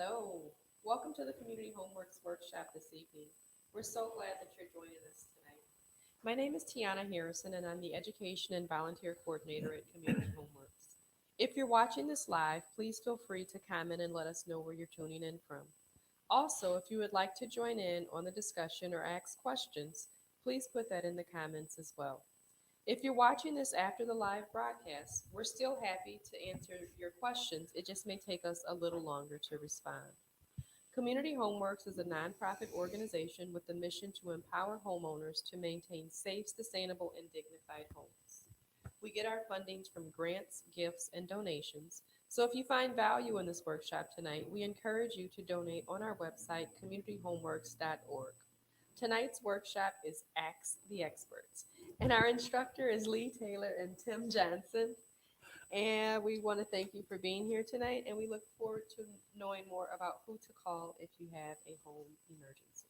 Hello. Welcome to the Community Homeworks Workshop this evening. We're so glad that you're joining us tonight. My name is Tiana Harrison, and I'm the Education and Volunteer Coordinator at Community Homeworks. If you're watching this live, please feel free to comment and let us know where you're tuning in from. Also, if you would like to join in on the discussion or ask questions, please put that in the comments as well. If you're watching this after the live broadcast, we're still happy to answer your questions. It just may take us a little longer to respond. Community Homeworks is a nonprofit organization with the mission to empower homeowners to maintain safe, sustainable, and dignified homes. We get our fundings from grants, gifts, and donations. So if you find value in this workshop tonight, we encourage you to donate on our website, communityhomeworks.org. Tonight's workshop is Ask the Experts, and our instructor is Lee Taylor and Tim Johnson. And we want to thank you for being here tonight, and we look forward to knowing more about who to call if you have a home emergency.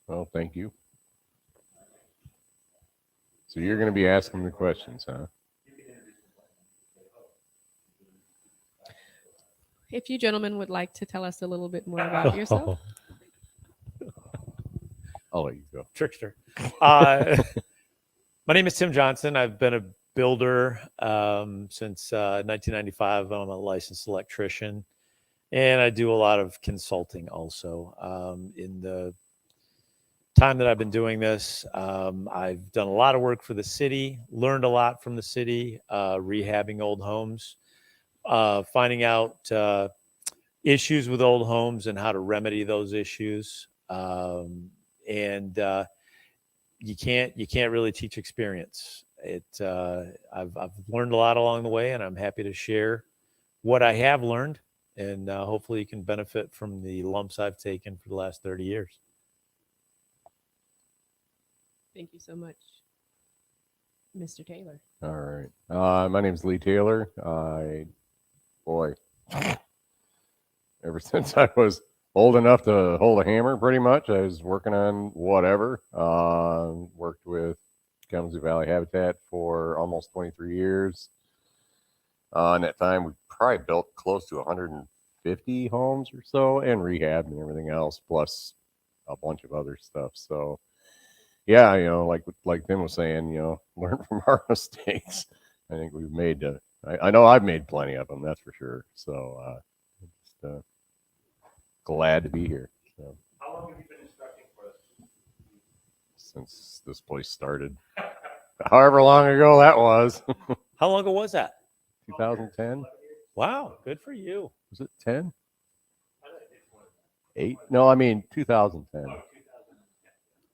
Well, thank you. So you're going to be asking the questions, huh? If you gentlemen would like to tell us a little bit more about yourself. I'll let you go. Trickster. My name is Tim Johnson. I've been a builder since 1995. I'm a licensed electrician, and I do a lot of consulting also. In the time that I've been doing this, I've done a lot of work for the city, learned a lot from the city, rehabbing old homes, finding out issues with old homes and how to remedy those issues. And you can't really teach experience. I've learned a lot along the way, and I'm happy to share what I have learned, and hopefully you can benefit from the lumps I've taken for the last 30 years. Thank you so much, Mr. Taylor. All right. My name's Lee Taylor. Ever since I was old enough to hold a hammer, pretty much, I was working on whatever. Worked with Kalamazoo Valley Habitat for almost 23 years. In that time, we probably built close to 150 homes or so, and rehab and everything else, plus a bunch of other stuff. So, yeah, like Tim was saying, learn from our mistakes. I think we've made. I know I've made plenty of them, that's for sure. So, just glad to be here. So, How long have you been instructing for us? Since this place started, however long ago that was. How long ago was that? 2010. Wow, good for you. Was it 10? 8? No, I mean 2010.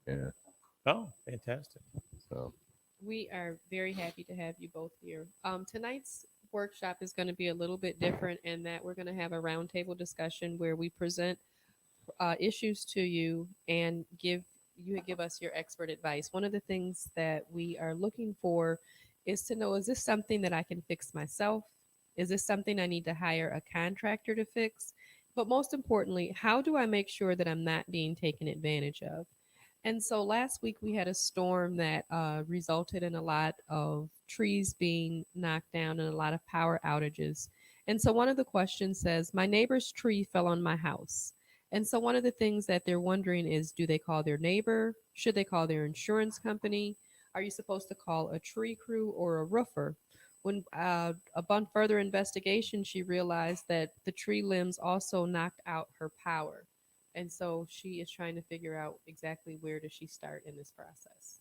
Yeah. Oh, fantastic. So We are very happy to have you both here. Tonight's workshop is going to be a little bit different in that we're going to have a roundtable discussion where we present issues to you and give us your expert advice. One of the things that we are looking for is to know, is this something that I can fix myself? Is this something I need to hire a contractor to fix? But most importantly, how do I make sure that I'm not being taken advantage of? And so last week we had a storm that resulted in a lot of trees being knocked down and a lot of power outages. And so one of the questions says, my neighbor's tree fell on my house. And so one of the things that they're wondering is, do they call their neighbor? Should they call their insurance company? Are you supposed to call a tree crew or a roofer? When upon further investigation, she realized that the tree limbs also knocked out her power. And so she is trying to figure out exactly where does she start in this process.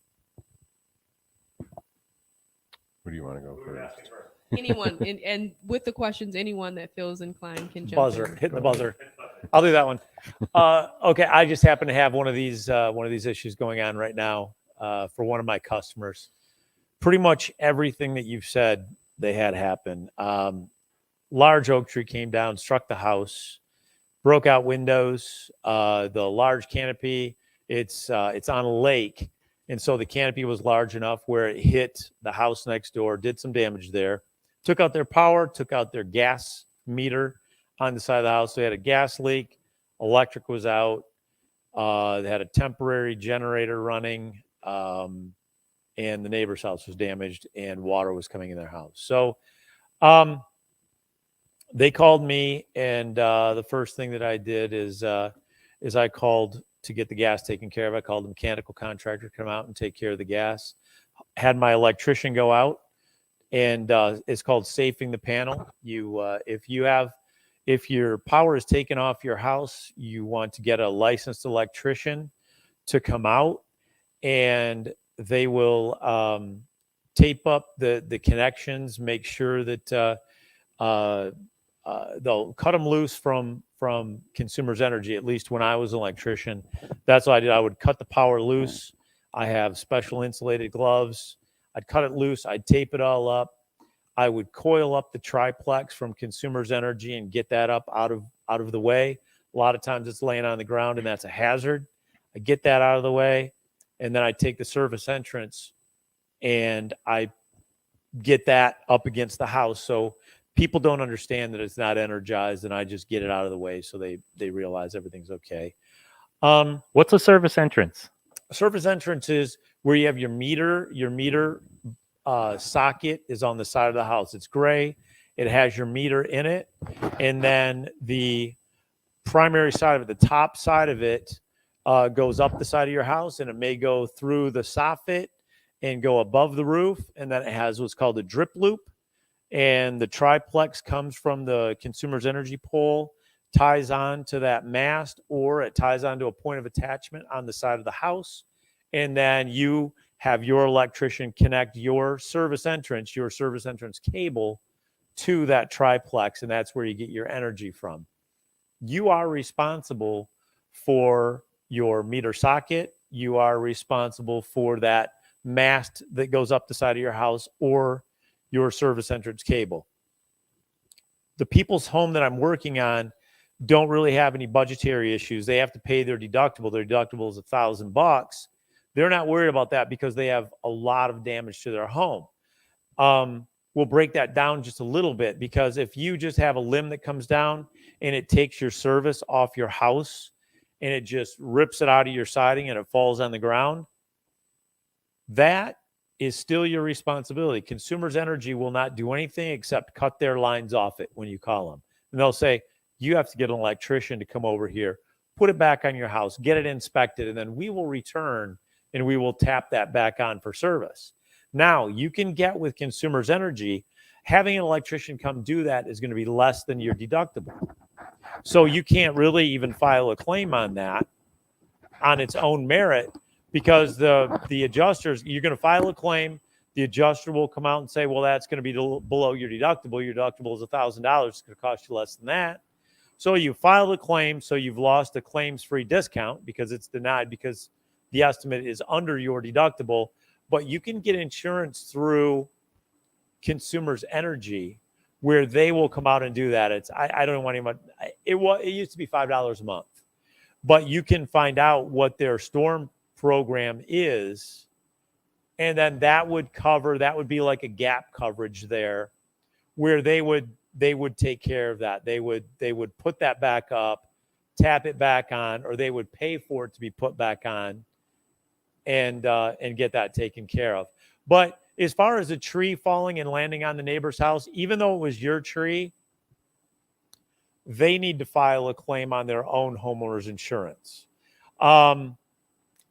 where do you want to go first? Anyone, and with the questions, anyone that feels inclined can jump Buzzer, in. hitting the buzzer. I'll do that one. Okay, I just happen to have one of these issues going on right now for one of my customers. Pretty much everything that you've said they had happen. Large oak tree came down, struck the house, broke out windows. The large canopy, it's on a lake, and so the canopy was large enough where it hit the house next door, did some damage there, took out their power, took out their gas meter on the side of the house. They had a gas leak, electric was out. They had a temporary generator running, and the neighbor's house was damaged, and water was coming in their house. So they called me, and the first thing that I did is I called to get the gas taken care of. I called the mechanical contractor to come out and take care of the gas. Had my electrician go out, and it's called safing the panel. If your power is taken off your house, you want to get a licensed electrician to come out, and they will tape up the connections, make sure that they'll cut them loose from Consumers Energy. At least when I was an electrician, that's what I did. I would cut the power loose. I have special insulated gloves. I'd cut it loose. I'd tape it all up. I would coil up the triplex from Consumers Energy and get that up out of the way. A lot of times it's laying on the ground, and that's a hazard. I get that out of the way, and then I take the service entrance and I get that up against the house. So people don't understand that it's not energized, and I just get it out of the way so they realize everything's okay. What's a service entrance? Service entrance is where you have your meter. Your meter socket is on the side of the house. It's gray. It has your meter in it, and then the primary side of it, the top side of it, goes up the side of your house, and it may go through the soffit and go above the roof, and then it has what's called a drip loop, and the triplex comes from the Consumers Energy pole, ties on to that mast, or it ties onto a point of attachment on the side of the house, and then you have your electrician connect your service entrance cable to that triplex, and that's where you get your energy from. You are responsible for your meter socket. You are responsible for that mast that goes up the side of your house or your service entrance cable. The people's home that I'm working on don't really have any budgetary issues. They have to pay their deductible. Their deductible is $1,000. They're not worried about that because they have a lot of damage to their home. We'll break that down just a little bit, because if you just have a limb that comes down and it takes your service off your house and it just rips it out of your siding and it falls on the ground, that is still your responsibility. Consumers Energy will not do anything except cut their lines off it when you call them. And they'll say, you have to get an electrician to come over here, put it back on your house, get it inspected, and then we will return and we will tap that back on for service. Now, you can get with Consumers Energy, having an electrician come do that is going to be less than your deductible. So you can't really even file a claim on that on its own merit, because the adjusters, you're going to file a claim, the adjuster will come out and say, well, that's going to be below your deductible. Your deductible is $1,000. It's going to cost you less than that. So you file a claim, so you've lost a claims-free discount because it's denied because the estimate is under your deductible. But you can get insurance through Consumers Energy where they will come out and do that. I don't want anyone. It used to be $5 a month, but you can find out what their storm program is, and then that would be like a gap coverage there, where they would take care of that. They would put that back up, tap it back on, or they would pay for it to be put back on, and get that taken care of. But as far as a tree falling and landing on the neighbor's house, even though it was your tree, they need to file a claim on their own homeowner's insurance.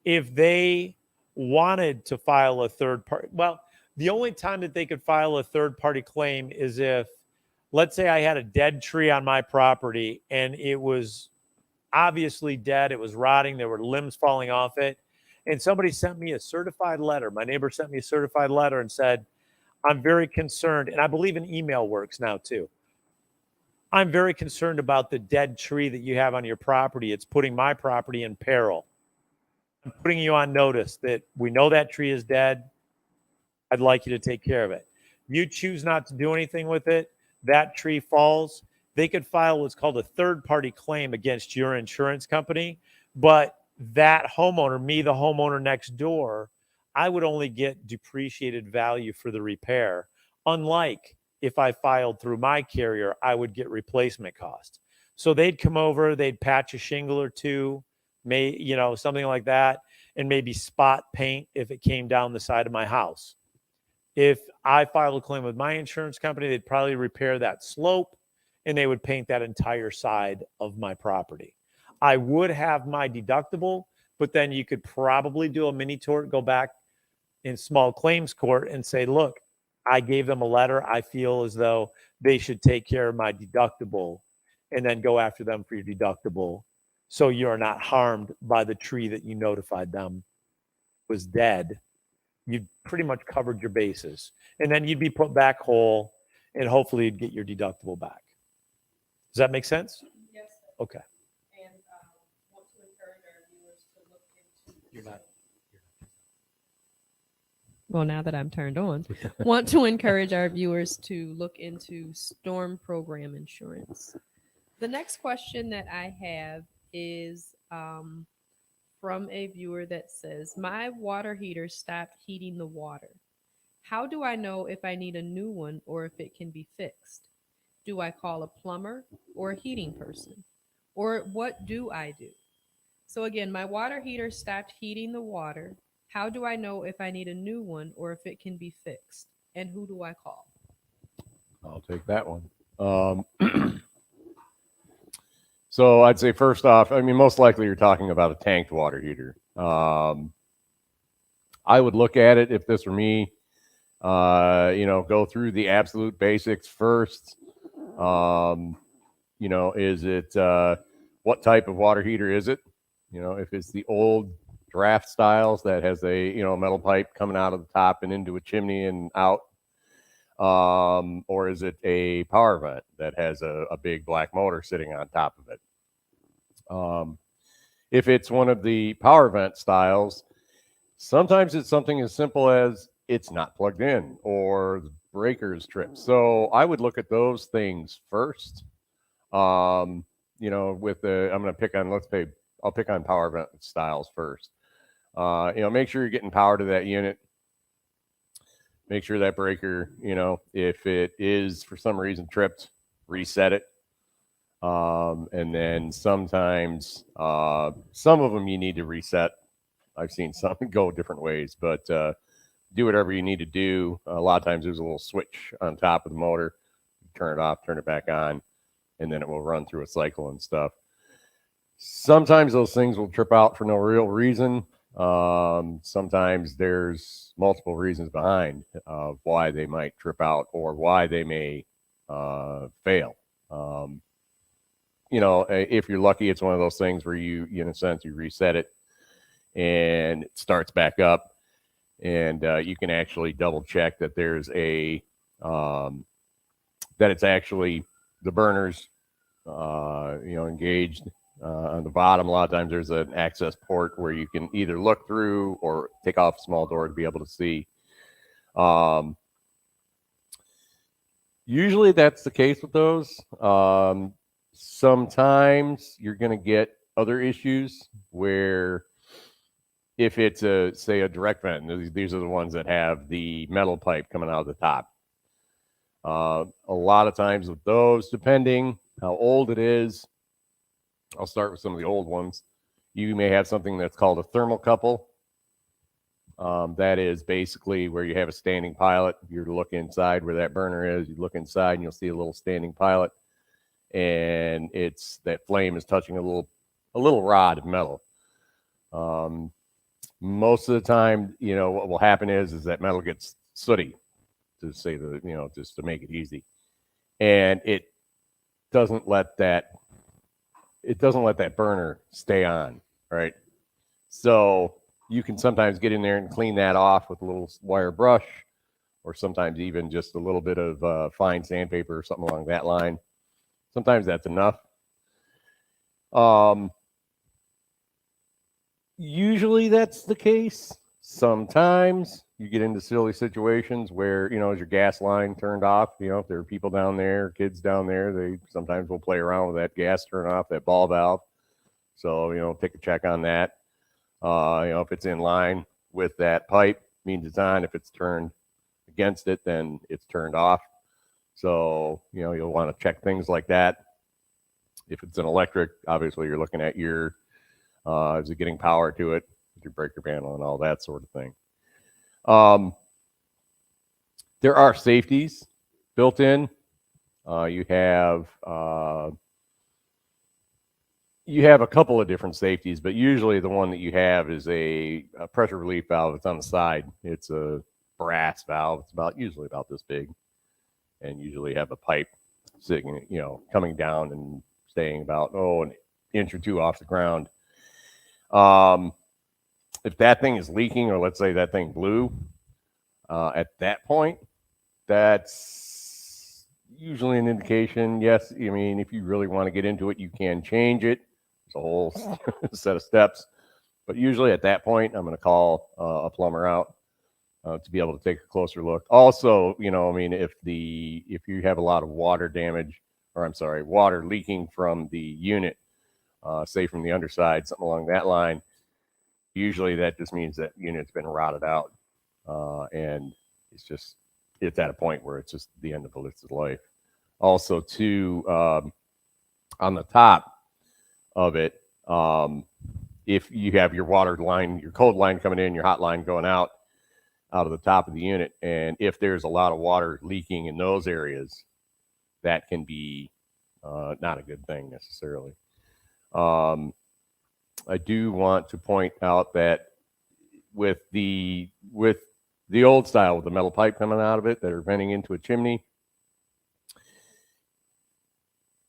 If they wanted to file a third party, well, the only time that they could file a third party claim is if, let's say I had a dead tree on my property and it was obviously dead, it was rotting, there were limbs falling off it, and somebody sent me a certified letter. My neighbor sent me a certified letter and said, I'm very concerned, and I believe an email works now too. I'm very concerned about the dead tree that you have on your property. It's putting my property in peril. I'm putting you on notice that we know that tree is dead. I'd like you to take care of it. You choose not to do anything with it, that tree falls, they could file what's called a third-party claim against your insurance company, but that homeowner, me, the homeowner next door, I would only get depreciated value for the repair. Unlike if I filed through my carrier, I would get replacement cost. So they'd come over, they'd patch a shingle or two, something like that, and maybe spot paint if it came down the side of my house. If I filed a claim with my insurance company, they'd probably repair that slope and they would paint that entire side of my property. I would have my deductible, but then you could probably do a mini tort, go back in small claims court and say, look, I gave them a letter. I feel as though they should take care of my deductible, and then go after them for your deductible. So you're not harmed by the tree that you notified them was dead. You'd pretty much covered your bases, and then you'd be put back whole, and hopefully you'd get your deductible back. Does that make sense? Yes, sir. Okay. And want to encourage our viewers to look into. You're not. Well, now that I'm turned on, want to encourage our viewers to look into storm program insurance. The next question that I have is from a viewer that says, my water heater stopped heating the water. How do I know if I need a new one or if it can be fixed? Do I call a plumber or a heating person? Or what do I do? So again, my water heater stopped heating the water. How do I know if I need a new one or if it can be fixed? And who do I call? I'll take that one. So I'd say first off, I mean, most likely you're talking about a tanked water heater. I would look at it if this were me, go through the absolute basics first. Is it, what type of water heater is it? If it's the old draft styles that has a, metal pipe coming out of the top and into a chimney and out, or is it a power vent that has a big black motor sitting on top of it? If it's one of the power vent styles, sometimes it's something as simple as it's not plugged in or the breaker's tripped. So I would look at those things first. I'm going to pick on, I'll pick on power vent styles first. Make sure you're getting power to that unit. Make sure that breaker, if it is for some reason tripped, reset it. And then sometimes, some of them you need to reset. I've seen some go different ways, but do whatever you need to do. A lot of times there's a little switch on top of the motor. Turn it off, turn it back on, and then it will run through a cycle and stuff. Sometimes those things will trip out for no real reason. Sometimes there's multiple reasons behind why they might trip out or why they may fail. If you're lucky, it's one of those things where you in a sense, you reset it and it starts back up, and you can actually double check that there's that it's actually the burners, engaged. On the bottom, a lot of times there's an access port where you can either look through or take off a small door to be able to see. Usually that's the case with those. Sometimes you're going to get other issues where if it's say a direct vent, these are the ones that have the metal pipe coming out of the top. A lot of times with those, depending how old it is, I'll start with some of the old ones. You may have something that's called a thermocouple. That is basically where you have a standing pilot. You're to look inside where that burner is. You look inside and you'll see a little standing pilot, and it's that flame is touching a little rod of metal. Most of the time, what will happen is that metal gets sooty, to say just to make it easy, and it doesn't let that burner stay on, right? So you can sometimes get in there and clean that off with a little wire brush, or sometimes even just a little bit of fine sandpaper or something along that line. Sometimes that's enough. Usually that's the case. Sometimes you get into silly situations where, is your gas line turned off? If there are people down there, kids down there, they sometimes will play around with that gas turn off, that ball valve. So, take a check on that. If it's in line with that pipe, means it's on. If it's turned against it, then it's turned off. So, you'll want to check things like that. If it's an electric, obviously you're looking at is it getting power to it, your breaker panel and all that sort of thing. There are safeties built in You have a couple of different safeties, but usually the one that you have is a pressure relief valve that's on the side. It's a brass valve. It's usually about this big, and usually have a pipe sitting, coming down and staying about an inch or two off the ground. If that thing is leaking, or let's say that thing blew, at that point, that's usually an indication. Yes, I mean, if you really want to get into it, you can change it. It's a whole set of steps. But usually at that point, I'm going to call a plumber out to be able to take a closer look. Also, I mean, if you have a lot of water damage, or I'm sorry, water leaking from the unit, say from the underside, something along that line, usually that just means that unit's been rotted out, and it's at a point where it's just the end of its life. Also, too, on the top of it, if you have your water line, your cold line coming in, your hot line going out of the top of the unit, and if there's a lot of water leaking in those areas, that can be not a good thing necessarily. I do want to point out that with the old style, with the metal pipe coming out of it that are venting into a chimney,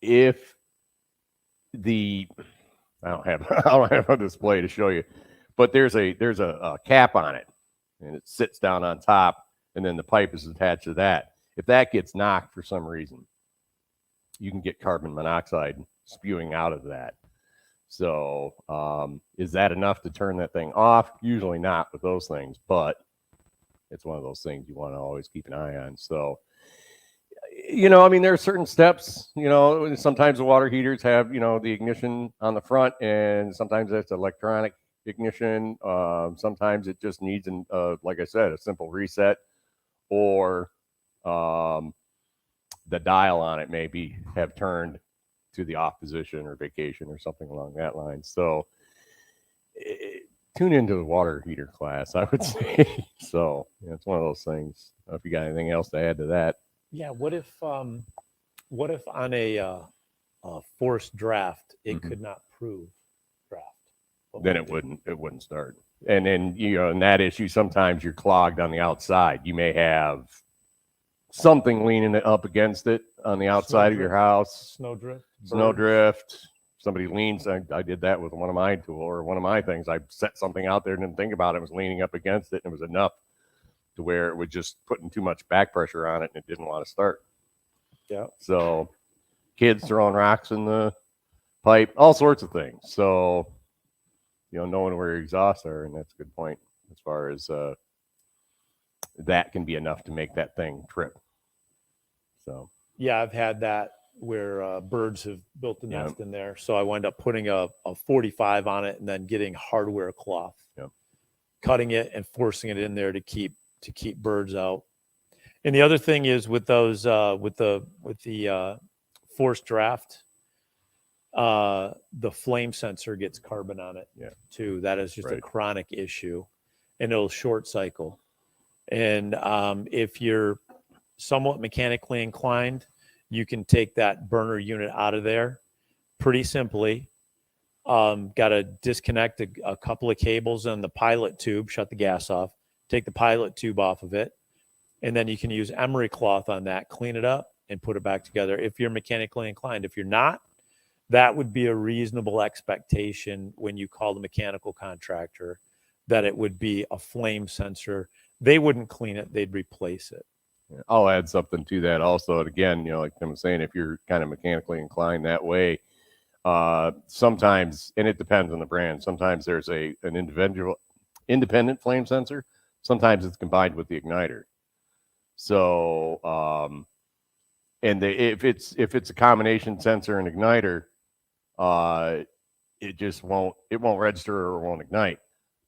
if I don't have a display to show you, but there's a cap on it, and it sits down on top, and then the pipe is attached to that. If that gets knocked for some reason, you can get carbon monoxide spewing out of that. So is that enough to turn that thing off? Usually not with those things, but it's one of those things you want to always keep an eye on. So, I mean, there are certain steps, sometimes the water heaters have, the ignition on the front, and sometimes it's electronic ignition. Sometimes it just needs, like I said, a simple reset, or the dial on it maybe have turned to the off position or vacation or something along that line. So tune into the water heater class, I would say. So it's one of those things. If you got anything else to add to that. Yeah. What if on a forced draft, it could not prove draft? Then it wouldn't start. And then, in that issue, sometimes you're clogged on the outside. You may have something leaning up against it on the outside of your house. Snow drift. Somebody leans. I did that with one of my things. I set something out there, didn't think about it. It was leaning up against it, and it was enough to where it was just putting too much back pressure on it, and it didn't want to start. Yeah. So kids throwing rocks in the pipe, all sorts of things. So, knowing where your exhausts are, and that's a good point as far as that can be enough to make that thing trip. So yeah, I've had that where birds have built a nest in there. So I wind up putting a 45 on it and then getting hardware cloth, cutting it and forcing it in there to keep birds out. And the other thing is with those with the forced draft, the flame sensor gets carbon on it too. That is just a chronic issue, and it'll short cycle. And if you're somewhat mechanically inclined, you can take that burner unit out of there pretty simply. Got to disconnect a couple of cables on the pilot tube, shut the gas off, take the pilot tube off of it, and then you can use emery cloth on that, clean it up, and put it back together if you're mechanically inclined. If you're not, that would be a reasonable expectation when you call the mechanical contractor that it would be a flame sensor. They wouldn't clean it, they'd replace it. I'll add something to that also. And again, like Tim was saying, if you're kind of mechanically inclined that way, sometimes, and it depends on the brand, sometimes there's an independent flame sensor. Sometimes it's combined with the igniter. So, if it's a combination sensor and igniter, it won't register or won't ignite.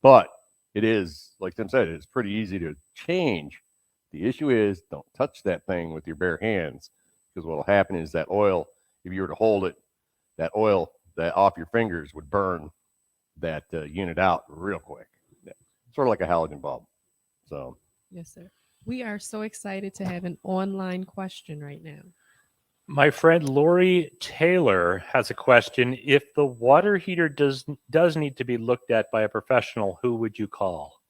But it is, like Tim said, it's pretty easy to change. The issue is, don't touch that thing with your bare hands, because what will happen is that oil, if you were to hold it, that oil that off your fingers would burn that unit out real quick. Sort of like a halogen bulb. So Yes, sir. We are so excited to have an online question right now. My friend Lori Taylor has a question. If the water heater does need to be looked at by a professional, who would you call?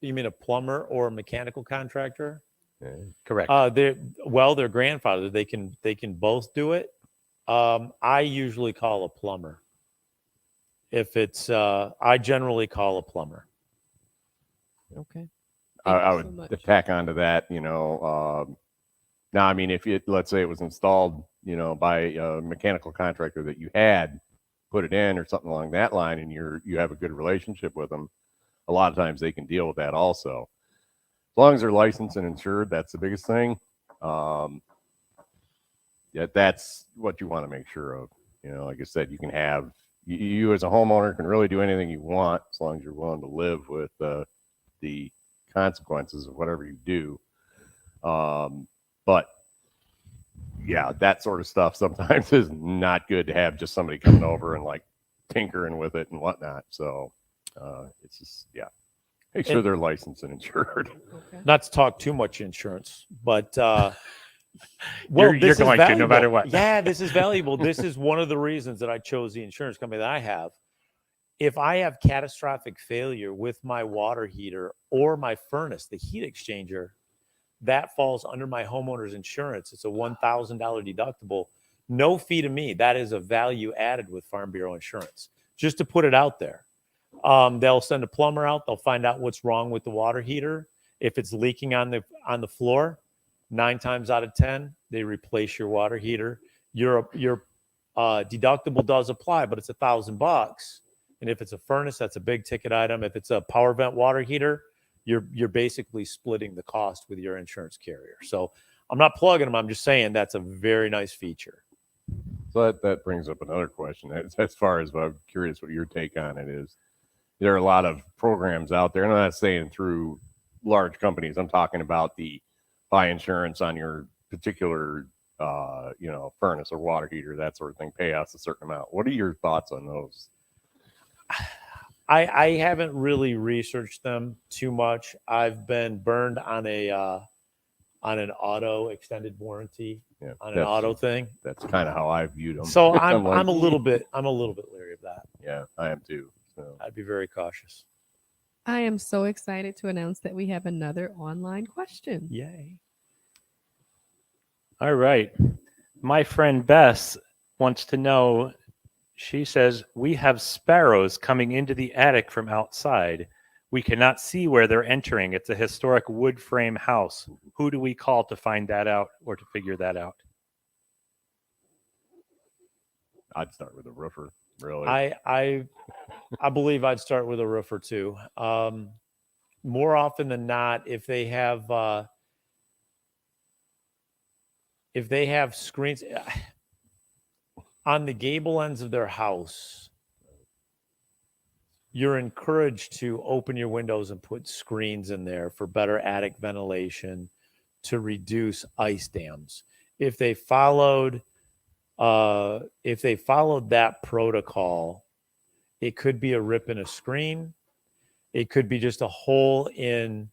You mean a plumber or a mechanical contractor? Yeah. Correct. They're grandfathered. They can both do it. I usually call a plumber. If it's, I generally call a plumber. Okay. I Thank you would so much. tack onto that, now, I mean, if it, let's say it was installed, by a mechanical contractor that you had put it in or something along that line, and you have a good relationship with them, a lot of times they can deal with that also. As long as they're licensed and insured, that's the biggest thing. Yeah, that's what you want to make sure of. Like I said, you can have you as a homeowner can really do anything you want as long as you're willing to live with the consequences of whatever you do. But yeah, that sort of stuff sometimes is not good to have just somebody coming over and like tinkering with it and whatnot. So it's just, yeah, make sure they're licensed and insured. Okay. Not to talk too much insurance, but You're this is going to no valuable. matter what. Yeah, this is valuable. This is one of the reasons that I chose the insurance company that I have. If I have catastrophic failure with my water heater or my furnace, the heat exchanger, that falls under my homeowner's insurance. It's a $1,000 deductible. No fee to me. That is a value added with Farm Bureau insurance. Just to put it out there. They'll send a plumber out. They'll find out what's wrong with the water heater. If it's leaking on the floor, 9 times out of 10, they replace your water heater. Your deductible does apply, but it's $1,000. And if it's a furnace, that's a big ticket item. If it's a power vent water heater, you're basically splitting the cost with your insurance carrier. So I'm not plugging them. I'm just saying that's a very nice feature. So that brings up another question. As far as I'm curious what your take on it is. There are a lot of programs out there, and I'm not saying through large companies. I'm talking about the buy insurance on your particular, furnace or water heater, that sort of thing. Pay us a certain amount. What are your thoughts on those? I haven't really researched them too much. I've been burned on an auto extended warranty on an auto thing. That's kind of how I viewed them. So I'm like, a little bit leery of that. Yeah, I am too. So. I'd be very cautious. I am so excited to announce that we have another online question. Yay. All right. My friend Bess wants to know, she says, we have sparrows coming into the attic from outside. We cannot see where they're entering. It's a historic wood frame house. Who do we call to find that out or to figure that out? I'd start with a roofer, really. I believe I'd start with a roofer too. More often than not, if they have screens on the gable ends of their house, you're encouraged to open your windows and put screens in there for better attic ventilation to reduce ice dams. If they followed that protocol, it could be a rip in a screen. It could be just a hole in,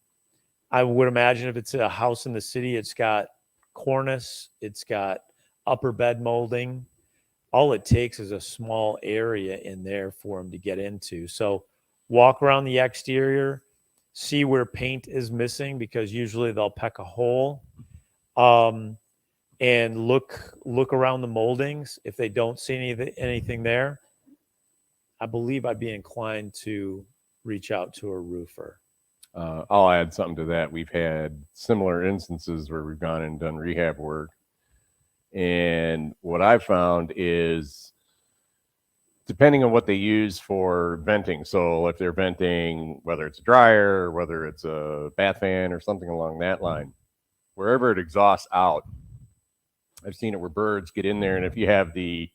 I would imagine if it's a house in the city, it's got cornice, it's got upper bed molding. All it takes is a small area in there for them to get into. So walk around the exterior, see where paint is missing, because usually they'll peck a hole, and look around the moldings. If they don't see anything there, I believe I'd be inclined to reach out to a roofer. I'll add something to that. We've had similar instances where we've gone and done rehab work. And what I've found is, depending on what they use for venting, so if they're venting, whether it's a dryer, or whether it's a bath fan or something along that line, wherever it exhausts out, I've seen it where birds get in there. And if you have the,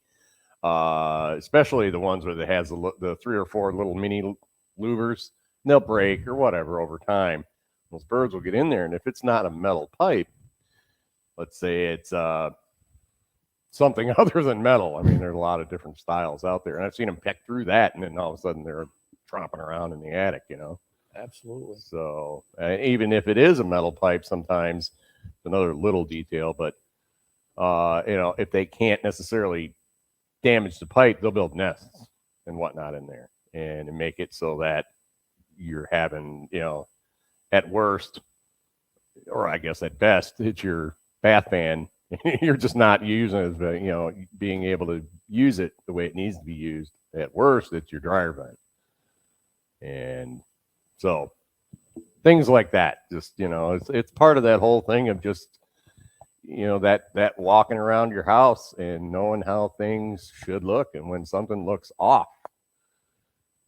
especially the ones where it has the 3 or 4 little mini louvers, they'll break or whatever over time. Those birds will get in there. And if it's not a metal pipe, let's say it's something other than metal. I mean, there's a lot of different styles out there. And I've seen them peck through that, and then all of a sudden they're tromping around in the attic, Absolutely. So even if it is a metal pipe, sometimes another little detail, but if they can't necessarily damage the pipe, they'll build nests and whatnot in there and make it so that you're having, at worst, or I guess at best, it's your bath fan. You're just not using it as, being able to use it the way it needs to be used. At worst, it's your dryer vent. And so things like that, just, it's part of that whole thing of just, that walking around your house and knowing how things should look. And when something looks off,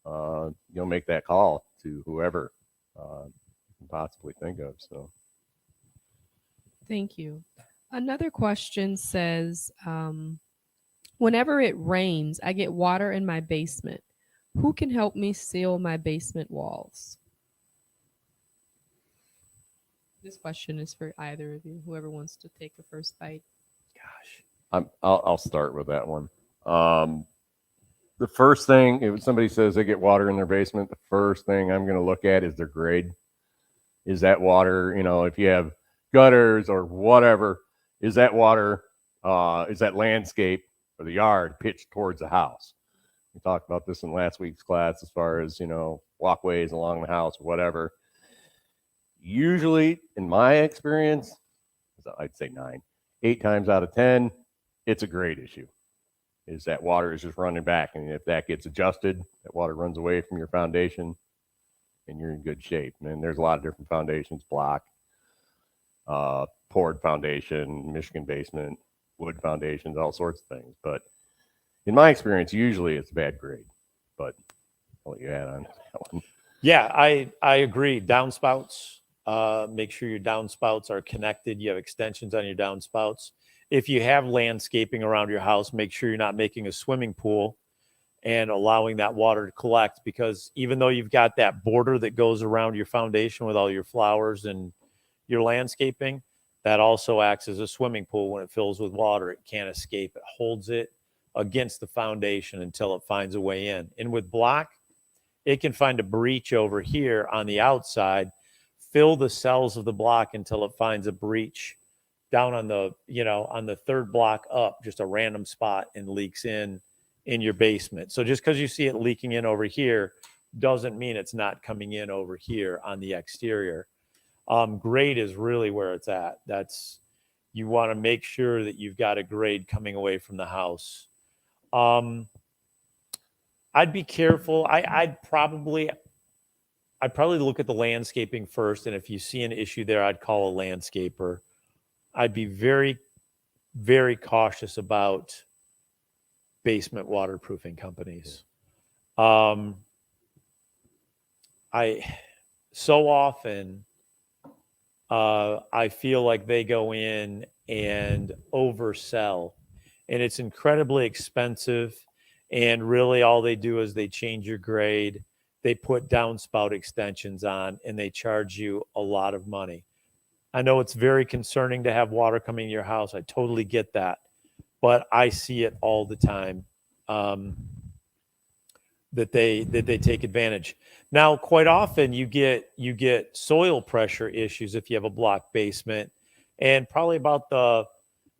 you'll make that call to whoever you can possibly think of. So. Thank you. Another question says, whenever it rains, I get water in my basement. Who can help me seal my basement walls? This question is for either of you, whoever wants to take the first bite. Gosh. I'll start with that one. The first thing, if somebody says they get water in their basement, the first thing I'm going to look at is their grade. Is that water, if you have gutters or whatever, is that water, is that landscape or the yard pitched towards the house? We talked about this in last week's class as far as, walkways along the house or whatever. Usually, in my experience, I'd say 8 times out of 10, it's a grade issue. Is that water is just running back. And if that gets adjusted, that water runs away from your foundation and you're in good shape. And there's a lot of different foundations, block, poured foundation, Michigan basement, wood foundations, all sorts of things. But in my experience, usually it's a bad grade. But I'll let you add on to that one. Yeah, I agree. Downspouts, make sure your downspouts are connected. You have extensions on your downspouts. If you have landscaping around your house, make sure you're not making a swimming pool and allowing that water to collect, because even though you've got that border that goes around your foundation with all your flowers and your landscaping, that also acts as a swimming pool. When it fills with water, it can't escape. It holds it against the foundation until it finds a way in. And with block, it can find a breach over here on the outside, fill the cells of the block until it finds a breach down on the, on the third block up, just a random spot, and leaks in your basement. So just because you see it leaking in over here doesn't mean it's not coming in over here on the exterior. Grade is really where it's at. You want to make sure that you've got a grade coming away from the house. I'd be careful. I'd probably look at the landscaping first. And if you see an issue there, I'd call a landscaper. I'd be very, very cautious about basement waterproofing companies. So often I feel like they go in and oversell, and it's incredibly expensive. And really all they do is they change your grade. They put downspout extensions on, and they charge you a lot of money. I know it's very concerning to have water coming in your house. I totally get that. But I see it all the time, that they take advantage. Now, quite often you get soil pressure issues if you have a block basement, and probably about the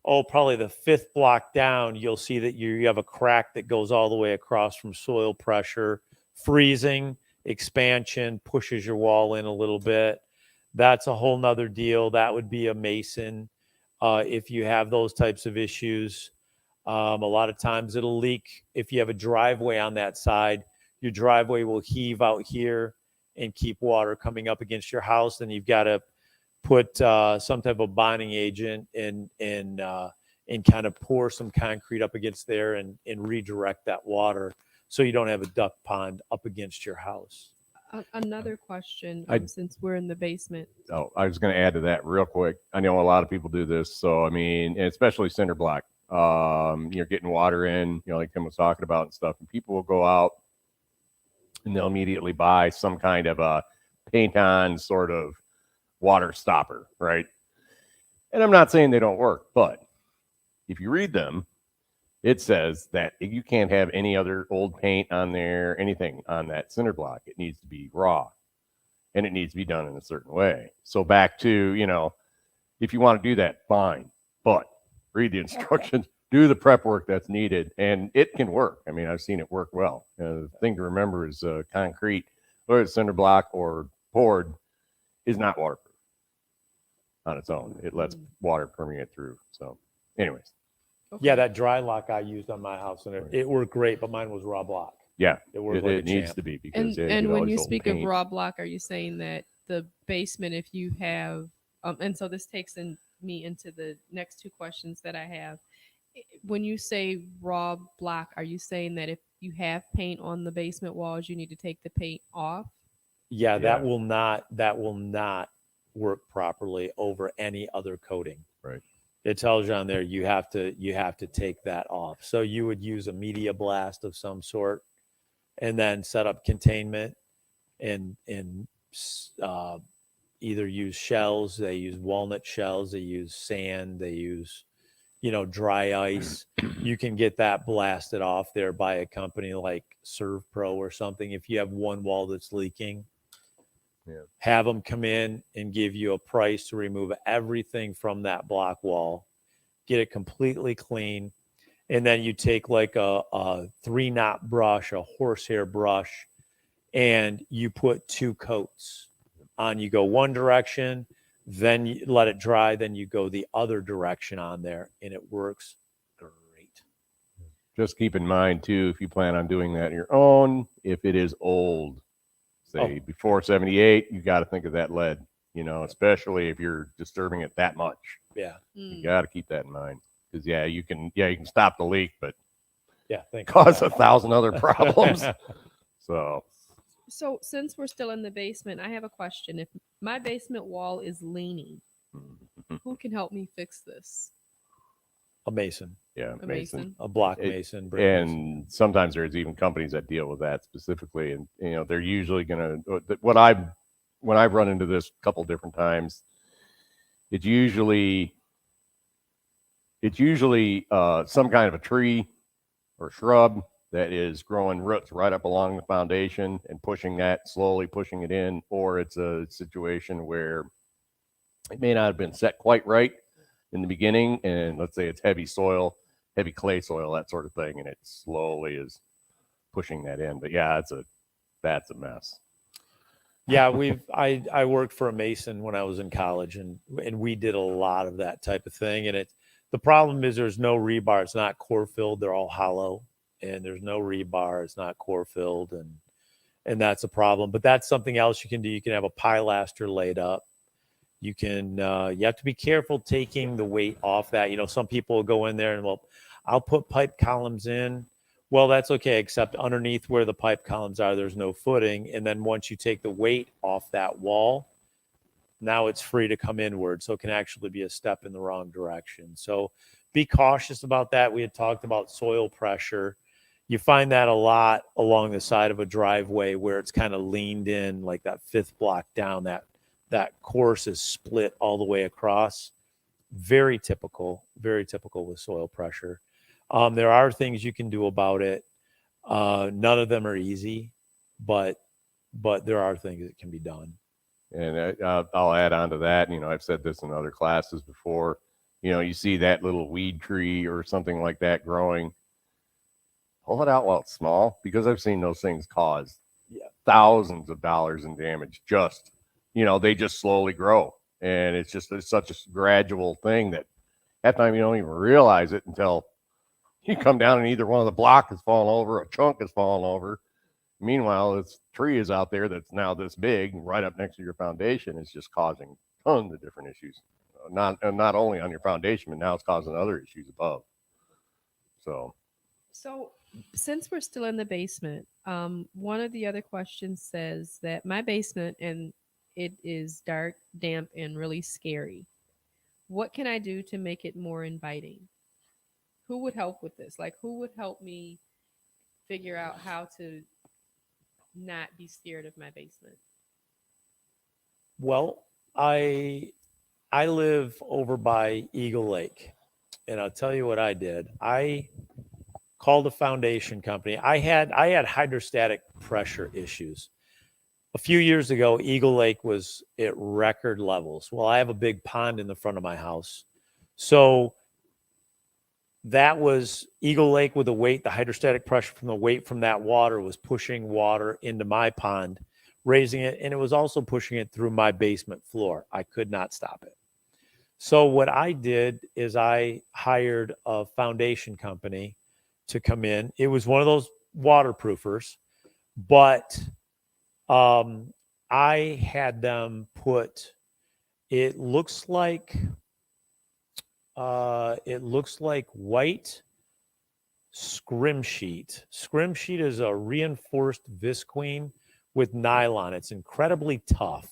5th block down, you'll see that you have a crack that goes all the way across from soil pressure, freezing, expansion, pushes your wall in a little bit. That's a whole nother deal. That would be a mason. If you have those types of issues, a lot of times it'll leak. If you have a driveway on that side, your driveway will heave out here and keep water coming up against your house. Then you've got to put some type of bonding agent and kind of pour some concrete up against there and redirect that water so you don't have a duck pond up against your house. Another question, since we're in the basement. Oh, I was going to add to that real quick. I know a lot of people do this. So, and especially cinder block, you're getting water in, like Tim was talking about and stuff. And people will go out and they'll immediately buy some kind of a paint on sort of water stopper, right? And I'm not saying they don't work, but if you read them, it says that you can't have any other old paint on there, anything on that cinder block. It needs to be raw, and it needs to be done in a certain way. So back to, if if you want to do that, fine. But read the instructions, do the prep work that's needed, and it can work. I mean, I've seen it work well. The thing to remember is concrete, whether it's cinder block or poured, is not waterproof on its own. It lets water permeate through. So, anyways, Yeah, Okay. that dry lock I used on my house, and it worked great, but mine was raw block. yeah, It worked it, like a it needs champ. to be because yeah, And get all when these you old speak of paint. raw block, are you saying that the basement, if you have, and so this takes me into the next two questions that I have. When you say raw block, are you saying that if you have paint on the basement walls, you need to take the paint off? Yeah, Yeah. that will not work properly over any other coating. Right. It tells you on there you have to take that off. So you would use a media blast of some sort, and then set up containment, and either use shells. They use walnut shells. They use sand. They use dry ice. You can get that blasted off there by a company like ServPro or something. If you have one wall that's leaking, have them come in and give you a price to remove everything from that block wall, get it completely clean, and then you take like a 3-knot brush, a horsehair brush, and you put 2 coats on. You go one direction, then you let it dry, then you go the other direction on there, and it works great. Just keep in mind too, if you plan on doing that on your own, if it is old, say before 78, you got to think of that lead, especially if you're disturbing it that much. Yeah. You got to keep that in mind because you can stop the leak, but Yeah. Thank cause 1,000 other problems. So So since we're still in the basement, I have a question. If my basement wall is leaning, who can help me fix this? A mason, yeah, A mason. mason? a block It- mason, brick mason. And sometimes there's even companies that deal with that specifically, and they're usually gonna. When I've run into this a couple different times, it's usually some kind of a tree or shrub that is growing roots right up along the foundation and slowly pushing it in, or it's a situation where it may not have been set quite right in the beginning, and let's say it's heavy soil, heavy clay soil, that sort of thing, and it slowly is pushing that in. But yeah, that's a mess. Yeah, I worked for a mason when I was in college, and we did a lot of that type of thing. And the problem is there's no rebar. It's not core filled. They're all hollow, and there's no rebar. It's not core filled, and that's a problem. But that's something else you can do. You can have a pilaster laid up. You can you have to be careful taking the weight off that. Some people will go in there and, well, I'll put pipe columns in. Well, that's okay, except underneath where the pipe columns are, there's no footing. And then once you take the weight off that wall, now it's free to come inward. So it can actually be a step in the wrong direction. So be cautious about that. We had talked about soil pressure. You find that a lot along the side of a driveway where it's kind of leaned in, like that 5th block down, that course is split all the way across. Very typical with soil pressure. There are things you can do about it. None of them are easy, but there are things that can be done. And I'll add on to that. I've said this in other classes before. You see that little weed tree or something like that growing, pull it out while it's small, because I've seen those things cause thousands of dollars in damage. They just slowly grow, and it's such a gradual thing that half the time you don't even realize it until you come down and either one of the block has fallen over, a chunk has fallen over. Meanwhile, this tree is out there that's now this big, right up next to your foundation. It's just causing tons of different issues, not only on your foundation, but now it's causing other issues above. So since we're still in the basement, one of the other questions says that my basement, and it is dark, damp, and really scary. What can I do to make it more inviting? Who would help with this? Like, who would help me figure out how to not be scared of my basement? Well, I live over by Eagle Lake, and I'll tell you what I did. I called a foundation company. I had hydrostatic pressure issues. a few years ago, Eagle Lake was at record levels. Well, I have a big pond in the front of my house. So that was Eagle Lake with the weight, the hydrostatic pressure from the weight from that water was pushing water into my pond, raising it, and it was also pushing it through my basement floor. I could not stop it. So what I did is I hired a foundation company to come in. It was one of those waterproofers, but I had them put, it looks like white scrim sheet. Scrim sheet is a reinforced visqueen with nylon. It's incredibly tough.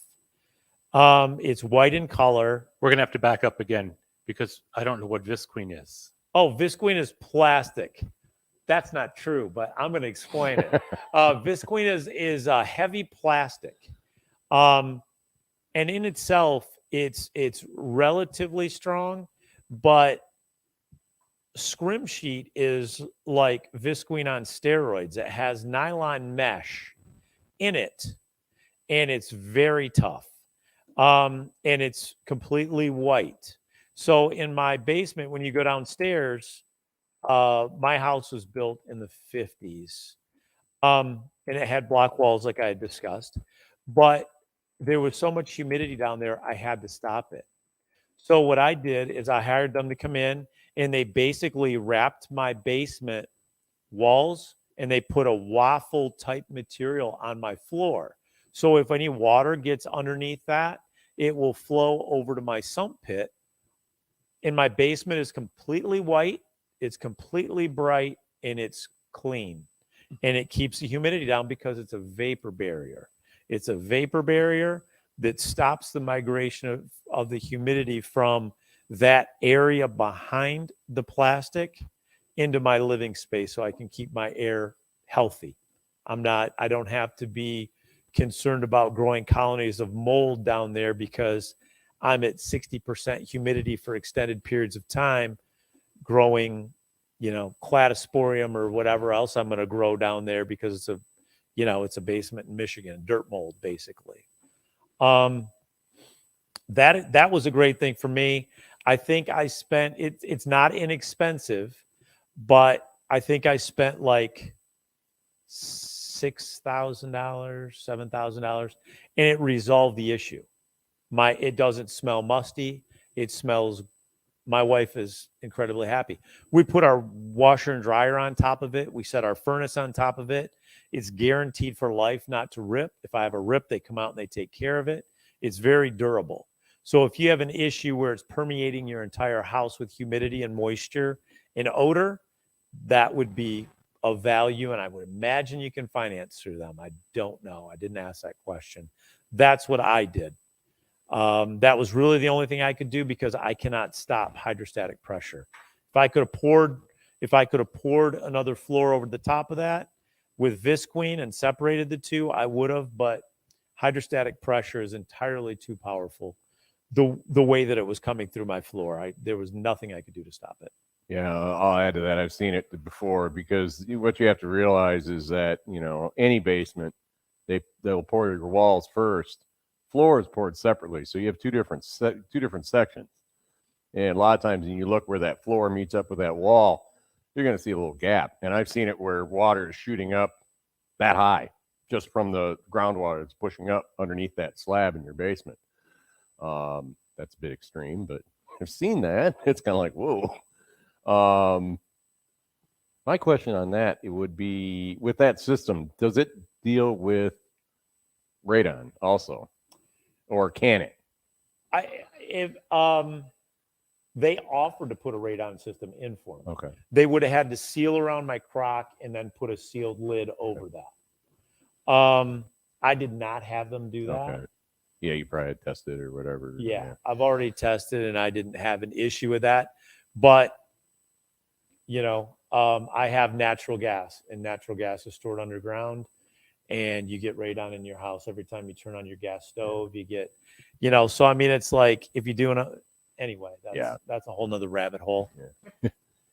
It's white in color. We're going to have to back up again because I don't know what visqueen is. Oh, visqueen is plastic. That's not true, but I'm going to explain it. Visqueen is a heavy plastic. And in itself, it's relatively strong, but scrim sheet is like visqueen on steroids. It has nylon mesh in it, and it's very tough. And it's completely white. So in my basement, when you go downstairs, my house was built in the 50s. And it had block walls like I had discussed, but there was so much humidity down there, I had to stop it. So what I did is I hired them to come in, and they basically wrapped my basement walls, and they put a waffle type material on my floor. So if any water gets underneath that, it will flow over to my sump pit. And my basement is completely white. It's completely bright, and it's clean. And it keeps the humidity down because it's a vapor barrier. It's a vapor barrier that stops the migration of the humidity from that area behind the plastic into my living space so I can keep my air healthy. I don't have to be concerned about growing colonies of mold down there because I'm at 60% humidity for extended periods of time growing, cladosporium or whatever else I'm going to grow down there because it's a basement in Michigan, dirt mold, basically. That was a great thing for me. I think I spent it's not inexpensive, but I think I spent like $6,000, $7,000, and it resolved the issue. It doesn't smell musty. It smells. My wife is incredibly happy. We put our washer and dryer on top of it. We set our furnace on top of it. It's guaranteed for life not to rip. If I have a rip, they come out and they take care of it. It's very durable. So if you have an issue where it's permeating your entire house with humidity and moisture and odor, that would be of value. And I would imagine you can finance through them. I don't know. I didn't ask that question. That's what I did. That was really the only thing I could do because I cannot stop hydrostatic pressure. If I could have poured another floor over the top of that with visqueen and separated the two, I would have, but hydrostatic pressure is entirely too powerful. The way that it was coming through my floor, there was nothing I could do to stop it. Yeah, I'll add to that. I've seen it before because what you have to realize is that, any basement, they'll pour your walls first. Floor is poured separately. So you have two different sections. And a lot of times when you look where that floor meets up with that wall, you're going to see a little gap. And I've seen it where water is shooting up that high just from the groundwater that's pushing up underneath that slab in your basement. That's a bit extreme, but I've seen that. It's kind of like, whoa. My question on that, it would be with that system, does it deal with radon also? Or can it? They offered to put a radon system in for me. Okay. They would have had to seal around my crock and then put a sealed lid over that. I did not have them do that. Okay. Yeah, you probably had tested or whatever. Yeah, I've already tested and I didn't have an issue with that. But, I have natural gas, and natural gas is stored underground. And you get radon in your house every time you turn on your gas stove. You get, so I mean, it's like if you're doing that's a whole nother rabbit hole. Yeah.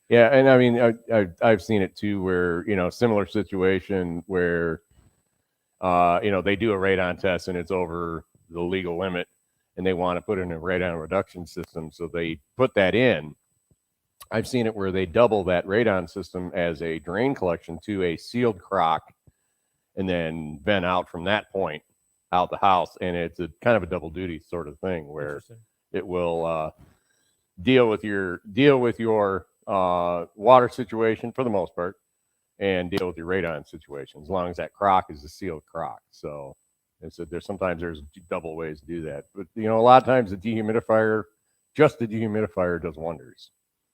Yeah, and I mean, I've seen it too, where similar situation where they do a radon test and it's over the legal limit, and they want to put in a radon reduction system, so they put that in. I've seen it where they double that radon system as a drain collection to a sealed crock, and then vent out from that point out the house, and it's a kind of a double duty sort of thing where it will deal with your water situation for the most part, and deal with your radon situation, as long as that crock is a sealed crock. So there's double ways to do that. But a lot of times the dehumidifier does wonders,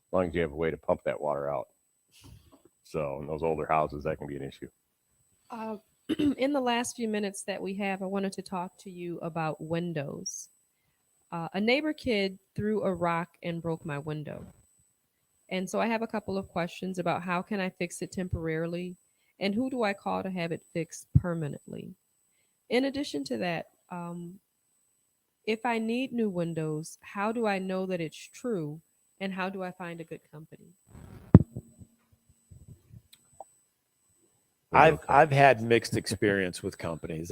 as long as you have a way to pump that water out. So in those older houses, that can be an issue. In the last few minutes that we have, I wanted to talk to you about windows. A neighbor kid threw a rock and broke my window. And so I have a couple of questions about how can I fix it temporarily, and who do I call to have it fixed permanently? In addition to that, if I need new windows, how do I know that it's true, and how do I find a good company? I've had mixed experience with companies.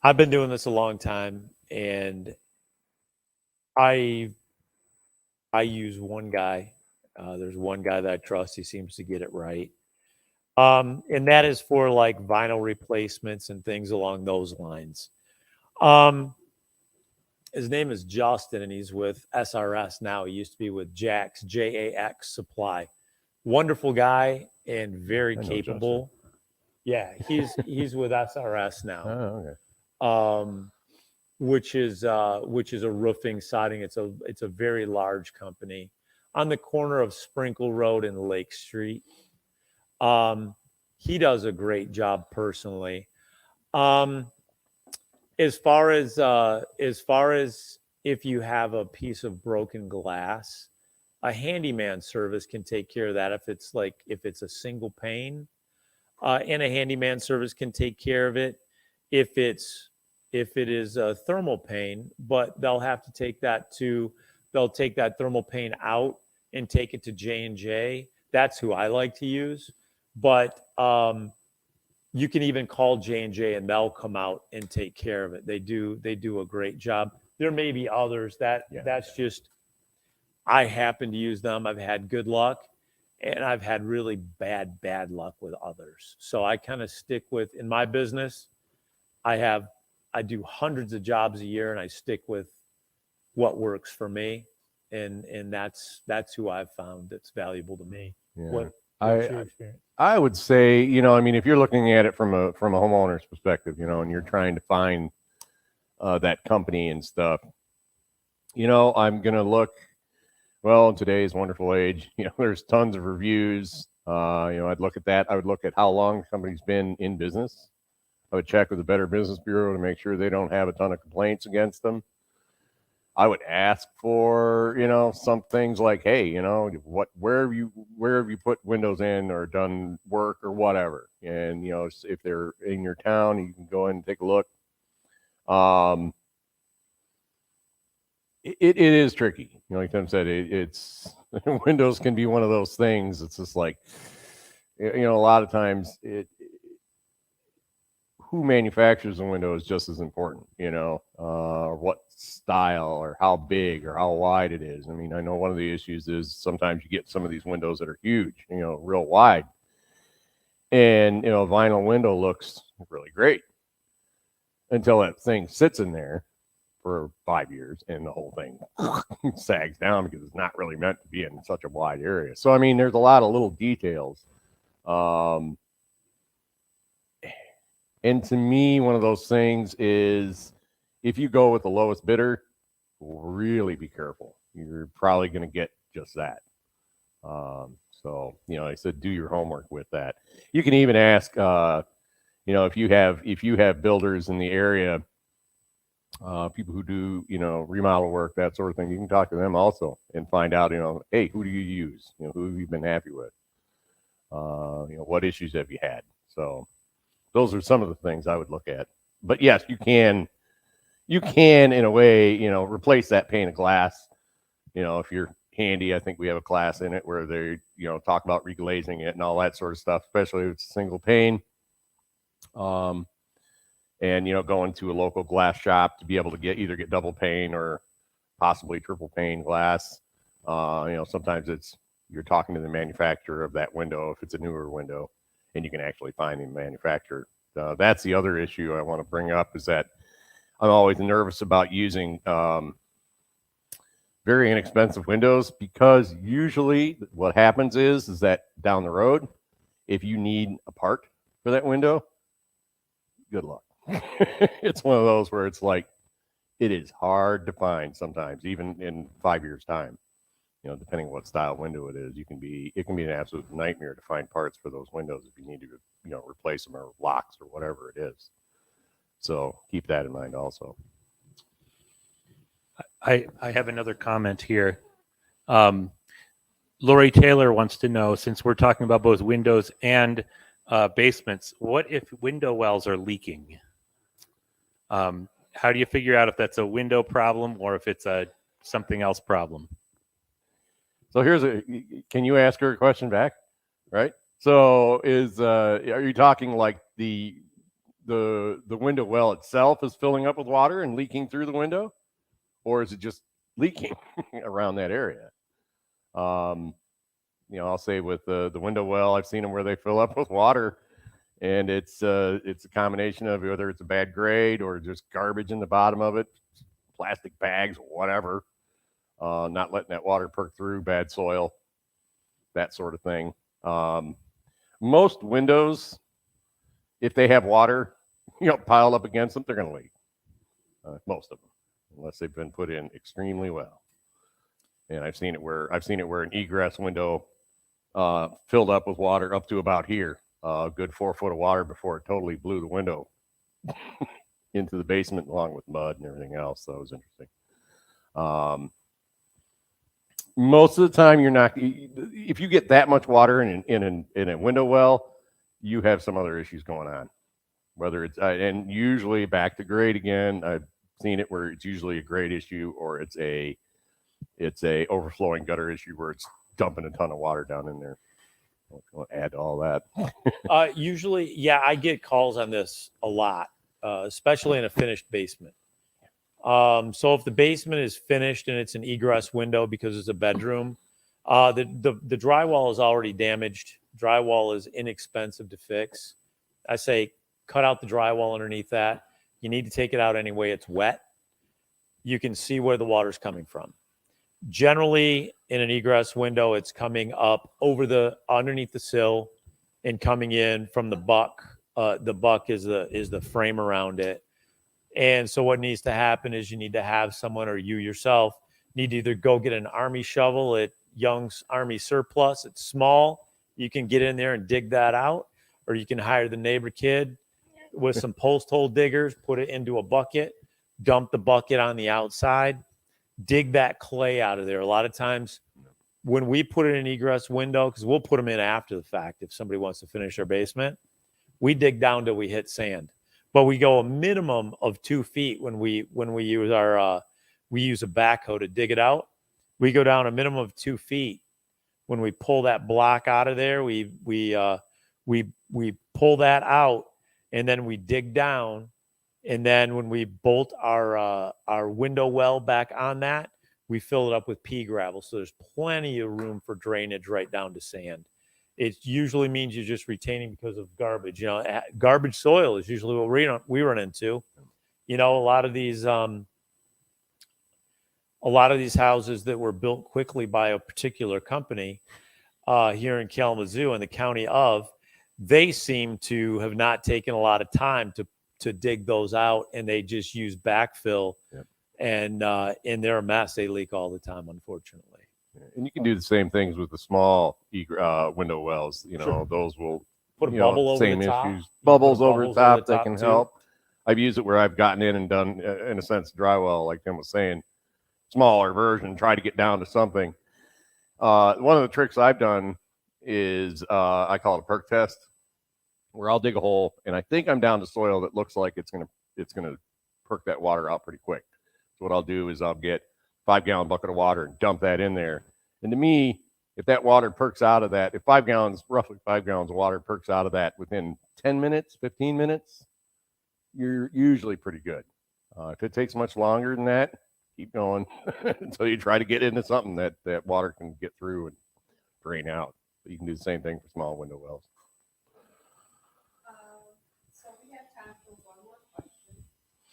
I've been doing this a long time, and I use one guy. There's one guy that I trust. He seems to get it right. And that is for like vinyl replacements and things along those lines. His name is Justin, and he's with SRS now. He used to be with Jax, JAX Supply. Wonderful guy and very capable. Yeah, he's with SRS now. Oh, okay. Which is a roofing siding. It's a very large company on the corner of Sprinkle Road and Lake Street. He does a great job personally. As far as if you have a piece of broken glass, a handyman service can take care of that. If it's a single pane, and a handyman service can take care of it. If it is a thermal pane, but they'll take that thermal pane out and take it to J&J. That's who I like to use. But you can even call J&J and they'll come out and take care of it. They do a great job. There may be others that's just, I happen to use them. I've had good luck, and I've had really bad luck with others. So I kind of stick with, in my business, I do hundreds of jobs a year, and I stick with what works for me. And that's who I've found that's valuable to me. Yeah. What's your experience? I would say, if you're looking at it from a homeowner's perspective, and you're trying to find that company and stuff, I'm going to look, well, in today's wonderful age, there's tons of reviews. I'd look at that. I would look at how long the company's been in business. I would check with the Better Business Bureau to make sure they don't have a ton of complaints against them. I would ask for, some things like, hey, where have you put windows in or done work or whatever? And, if they're in your town, you can go in and take a look. It is tricky. Like Tim said, it's windows can be one of those things. It's just like, a lot of times who manufactures the window is just as important, or what style or how big or how wide it is. I mean, I know one of the issues is sometimes you get some of these windows that are huge, real wide, and, a vinyl window looks really great until that thing sits in there for 5 years and the whole thing sags down because it's not really meant to be in such a wide area. So, I mean, there's a lot of little details. And to me, one of those things is if you go with the lowest bidder, really be careful. You're probably going to get just that. So, like I said, do your homework with that. You can even ask, if you have builders in the area, people who do, remodel work, that sort of thing, you can talk to them also and find out, hey, who do you use? Who have you been happy with? What issues have you had? So those are some of the things I would look at. But yes, you can in a way, replace that pane of glass, if you're handy. I think we have a class in it where they, talk about reglazing it and all that sort of stuff, especially if it's a single pane. And, going to a local glass shop to be able to either get double pane or possibly triple pane glass. Sometimes you're talking to the manufacturer of that window if it's a newer window, and you can actually find the manufacturer. That's the other issue I want to bring up, is that I'm always nervous about using very inexpensive windows, because usually what happens is that down the road, if you need a part for that window, good luck. It's one of those where it's like, it is hard to find sometimes, even in 5 years' time. Depending on what style window it is, it can be an absolute nightmare to find parts for those windows if you need to, replace them, or locks, or whatever it is. So keep that in mind also. I have another comment here. Lori Taylor wants to know, since we're talking about both windows and basements, what if window wells are leaking? How do you figure out if that's a window problem or if it's a something else problem? So can you ask her a question back? Right. So are you talking like the window well itself is filling up with water and leaking through the window, or is it just leaking around that area? I'll say with the window well, I've seen them where they fill up with water, and it's a combination of whether it's a bad grade or just garbage in the bottom of it, plastic bags, whatever, not letting that water perk through, bad soil, that sort of thing. Most windows, if they have water, piled up against them, they're going to leak. Most of them, unless they've been put in extremely well. And I've seen it where an egress window filled up with water up to about here, a good 4 foot of water before it totally blew the window into the basement, along with mud and everything else. So it was interesting. Most of the time, you're not. If you get that much water in a window well, you have some other issues going on. Whether it's and usually back to grade again. I've seen it where it's usually a grade issue, or it's a overflowing gutter issue where it's dumping a ton of water down in there. I'll add to all that. Usually, yeah, I get calls on this a lot, especially in a finished basement. So if the basement is finished and it's an egress window because it's a bedroom, the drywall is already damaged. Drywall is inexpensive to fix. I say cut out the drywall underneath that. You need to take it out anyway. It's wet. You can see where the water's coming from. Generally, in an egress window, it's coming up underneath the sill and coming in from the buck. The buck is the frame around it. And so what needs to happen is you need to have someone, or you yourself need to either go get an Army shovel at Young's Army Surplus. It's small. You can get in there and dig that out, or you can hire the neighbor kid with some post hole diggers, put it into a bucket, dump the bucket on the outside, dig that clay out of there. A lot of times when we put it in an egress window, because we'll put them in after the fact if somebody wants to finish their basement, we dig down till we hit sand. But we go a minimum of 2 feet when we use we use a backhoe to dig it out. We go down a minimum of 2 feet. When we pull that block out of there, we pull that out, and then we dig down. And then when we bolt our window well back on that, we fill it up with pea gravel. So there's plenty of room for drainage right down to sand. It usually means you're just retaining because of garbage. Garbage soil is usually what we run into. A lot of these houses that were built quickly by a particular company here in Kalamazoo and the county they seem to have not taken a lot of time to dig those out, and they just use backfill. Yep. And they're a mess. They leak all the time, unfortunately. And you can do the same things with the small window wells. Sure. Those will put a bubble over same the top. Issues. Bubbles over the top that can too. help. I've used it where I've gotten in and done, in a sense, drywall, like Tim was saying, smaller version, try to get down to something. One of the tricks I've done is I call it a perk test, where I'll dig a hole, and I think I'm down to soil that looks like it's gonna perk that water out pretty quick. So what I'll do is I'll get 5-gallon bucket of water and dump that in there, And to me, if that water perks out of that, if 5 gallons, roughly 5 gallons of water perks out of that within 10 minutes, 15 minutes, you're usually pretty good. If it takes much longer than that, keep going until you try to get into something that water can get through and drain out. But you can do the same thing for small window wells. So we have time for one more question,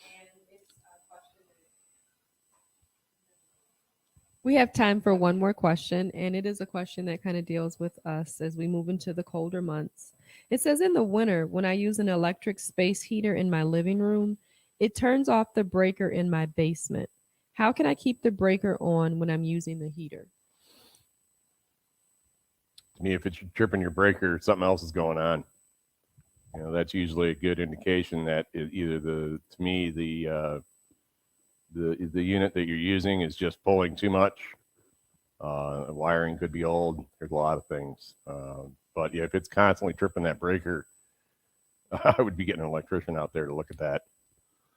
and it's a question. We have time for one more question, and it is a question that kind of deals with us as we move into the colder months. It says, in the winter, when I use an electric space heater in my living room, it turns off the breaker in my basement. How can I keep the breaker on when I'm using the heater? To me, if it's tripping your breaker, something else is going on. That's usually a good indication that either the unit that you're using is just pulling too much. Wiring could be old. There's a lot of things. But yeah, if it's constantly tripping that breaker, I would be getting an electrician out there to look at that.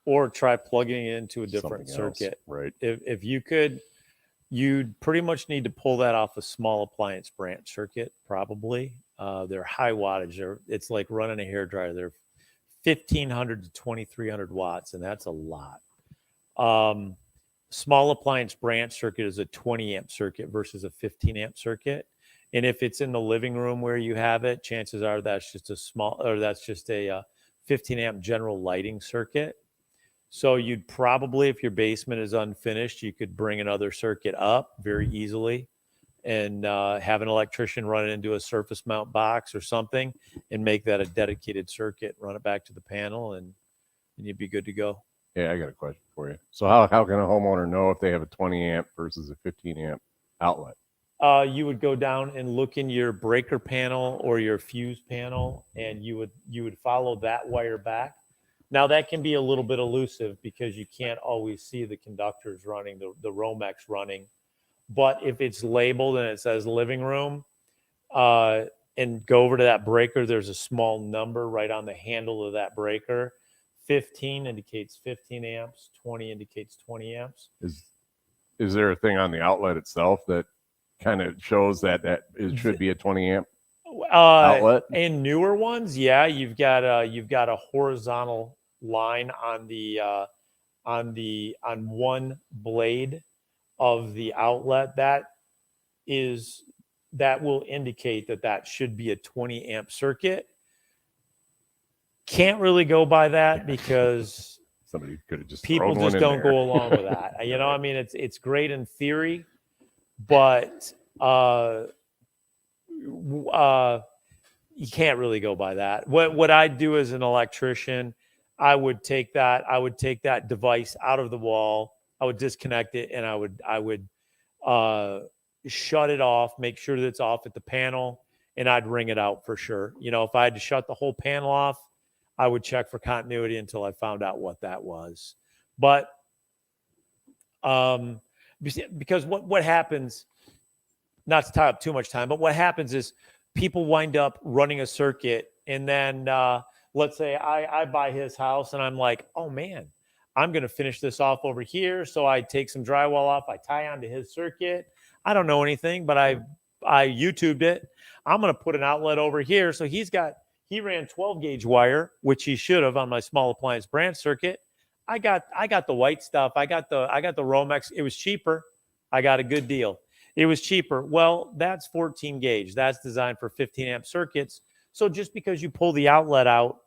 Or try plugging it into a different Something else, circuit. right? If you could, you'd pretty much need to pull that off a small appliance branch circuit, probably. They're high wattage. It's like running a hairdryer. They're 1,500 to 2,300 watts, and that's a lot. Small appliance branch circuit is a 20 amp circuit versus a 15 amp circuit. And if it's in the living room where you have it, chances are that's just a 15 amp general lighting circuit. So you'd probably, if your basement is unfinished, you could bring another circuit up very easily and have an electrician run it into a surface mount box or something and make that a dedicated circuit, run it back to the panel, and you'd be good to go. Yeah, I got a question for you. So how can a homeowner know if they have a 20 amp versus a 15 amp outlet? You would go down and look in your breaker panel or your fuse panel, and you would follow that wire back. Now that can be a little bit elusive because you can't always see the conductors running, the Romex running. But if it's labeled and it says living room, and go over to that breaker, there's a small number right on the handle of that breaker. 15 indicates 15 amps, 20 indicates 20 amps. Is there a thing on the outlet itself that kind of shows that it should be a 20 amp outlet? In newer ones, yeah, you've got a horizontal line on one blade of the outlet that will indicate that should be a 20 amp circuit. Can't really go by that because Somebody could have just people thrown one just in don't there. go along with that. I mean, it's great in theory, but you can't really go by that. What I do as an electrician, I would take that device out of the wall. I would disconnect it, and I would shut it off, make sure that it's off at the panel, and I'd ring it out for sure. If I had to shut the whole panel off, I would check for continuity until I found out what that was. But because what happens, not to tie up too much time, but what happens is people wind up running a circuit, and then let's say I buy his house, and I'm like, oh man, I'm going to finish this off over here. So I take some drywall off, I tie onto his circuit. I don't know anything, but I YouTubed it. I'm going to put an outlet over here. So he ran 12 gauge wire, which he should have on my small appliance branch circuit. I got the white stuff. I got the Romex. It was cheaper. I got a good deal. It was cheaper. Well, that's 14 gauge. That's designed for 15 amp circuits. So just because you pull the outlet out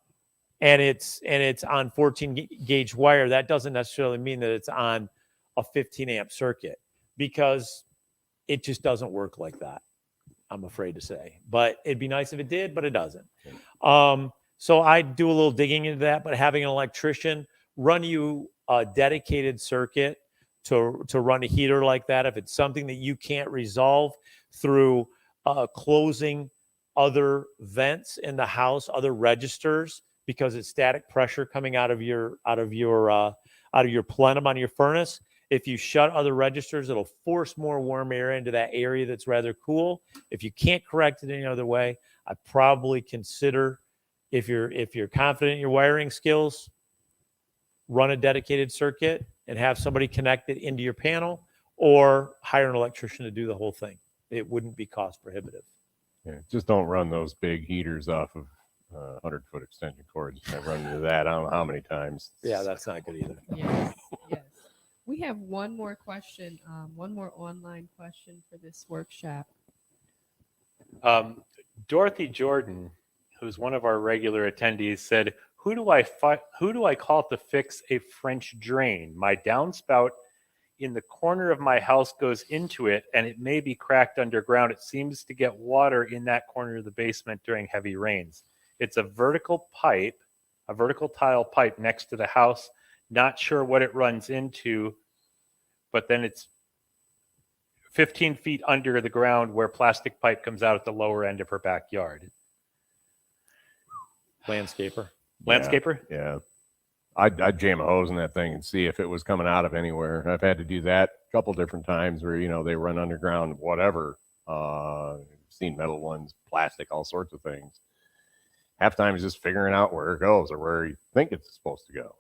and it's on 14 gauge wire, that doesn't necessarily mean that it's on a 15 amp circuit, because it just doesn't work like that, I'm afraid to say. But it'd be nice if it did, but it doesn't. So I do a little digging into that, but having an electrician run you a dedicated circuit to run a heater like that, if it's something that you can't resolve through closing other vents in the house, other registers, because it's static pressure coming out of your plenum on your furnace. If you shut other registers, it'll force more warm air into that area that's rather cool. If you can't correct it any other way, I'd probably consider, if you're confident in your wiring skills, run a dedicated circuit and have somebody connect it into your panel, or hire an electrician to do the whole thing. it wouldn't be cost prohibitive. Yeah, just don't run those big heaters off of 100-foot extension cords. I've run into that. I don't know how many times. Yeah, that's not good either. Yes, yes. We have one more question, one more online question for this workshop. Dorothy Jordan, who's one of our regular attendees, said, who do I call to fix a French drain? My downspout in the corner of my house goes into it, and it may be cracked underground. It seems to get water in that corner of the basement during heavy rains. It's a vertical tile pipe next to the house. Not sure what it runs into, but then it's 15 feet under the ground where plastic pipe comes out at the lower end of her backyard. Landscaper. Landscaper? Yeah. I'd jam a hose in that thing and see if it was coming out of anywhere. I've had to do that a couple different times where, they run underground, whatever. Seen metal ones, plastic, all sorts of things. Half the time is just figuring out where it goes or where you think it's supposed to go.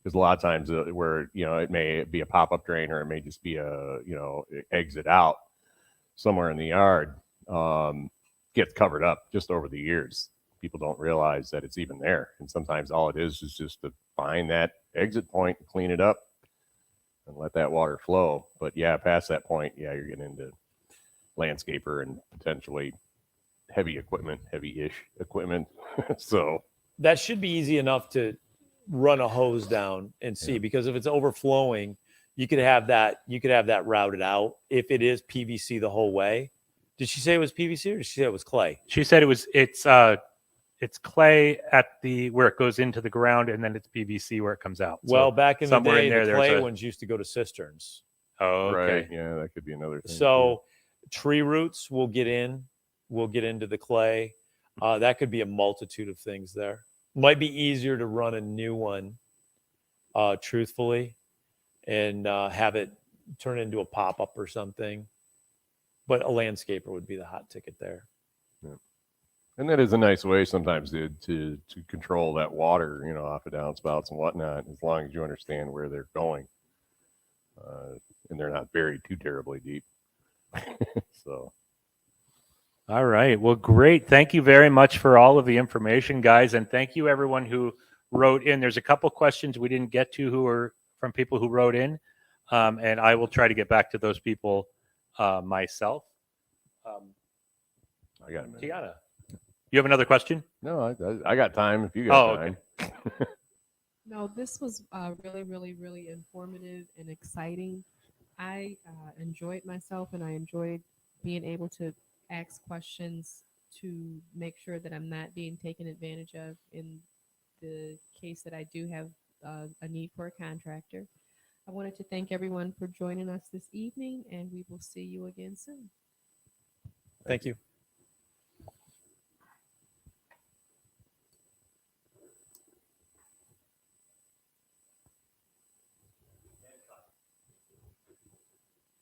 Because a lot of times where, it may be a pop-up drain or it may just be a, exit out somewhere in the yard, gets covered up just over the years. People don't realize that it's even there. And sometimes all it is just to find that exit point, clean it up, and let that water flow. But yeah, past that point, you're getting into landscaper and potentially heavy-ish equipment. So That should be easy enough to run a hose down and see, because if it's overflowing, you could have that routed out. If it is PVC the whole way. Did she say it was PVC or did she say it was clay? She said it's clay at where it goes into the ground, and then it's PVC where it comes out. Well, So back in the somewhere day, in there, the there's clay a- ones used to go to cisterns. Oh, okay. right, yeah, that could be another thing. So tree roots will get into the clay. That could be a multitude of things there. Might be easier to run a new one, truthfully, and have it turn into a pop-up or something. But a landscaper would be the hot ticket there. And that is a nice way sometimes to control that water, off of downspouts and whatnot, as long as you understand where they're going. And they're not buried too terribly deep. So, All right. Well, great. Thank you very much for all of the information, guys. And thank you, everyone who wrote in. There's a couple questions we didn't get to who are from people who wrote in. And I will try to get back to those people myself. I got a minute. Tiana, you have another question? No, I got time if you got time. No, this was really, really, really informative and exciting. I enjoyed myself, and I enjoyed being able to ask questions to make sure that I'm not being taken advantage of in the case that I do have a need for a contractor. I wanted to thank everyone for joining us this evening, and we will see you again soon. Thank you.